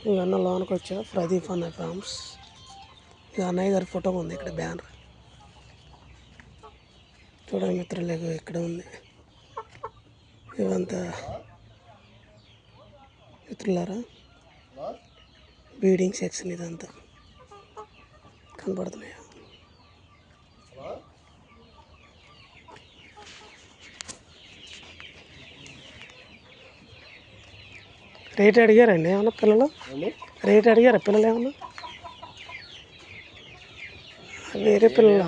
ఇవన్నీ లోనికి వచ్చా ప్రదీప్ అన్న ఫార్మ్స్. ఇక అన్నయ్య గారి ఫోటో ఉంది ఇక్కడ బ్యానర్ చూడండి మిత్రులు. ఇక్కడ ఉంది ఇవంతా మిత్రులారా బ్రీడింగ్ సెక్షన్. ఇదంతా కనపడుతున్నాయా? రేట్ అడిగారండి ఏమన్నా పిల్లలు? రేట్ అడిగారా పిల్లలు ఏమన్నా? వేరే పిల్లలు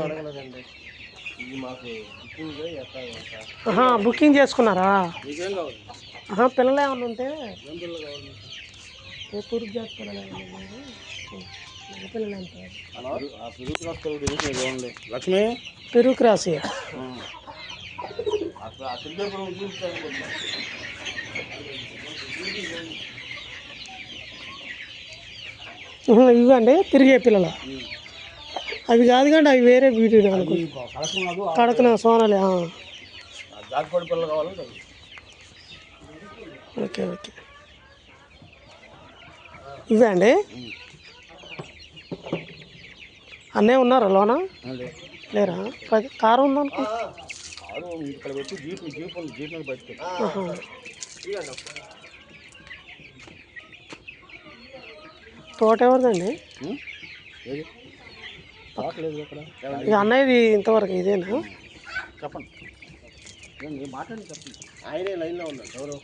బుకింగ్ చేసుకున్నారా? పిల్లలు ఏమన్నా ఉంటే ఏ పురుగు జాతి పిల్లలు ఏమన్నా పిల్లలు ఎంత లక్ష్మి పెరుగు క్రాసి ఇవ్వండి తిరిగే పిల్లలు. అవి కాదు కండి, అవి వేరే వీడియో అనుకో. కడకన సోనాలి. ఓకే ఓకే ఇవే అండి. అన్నీ ఉన్నారా లోన? లేరా? కారు ఉందనుకో. తోట ఎవరిదండి? ఇక అన్నయ్యది ఇంతవరకు ఇదేనా? చెప్పండి, మాట్లాడి చెప్పండి. ఆయనే లైన్లో ఉన్నాడు ఎవరు?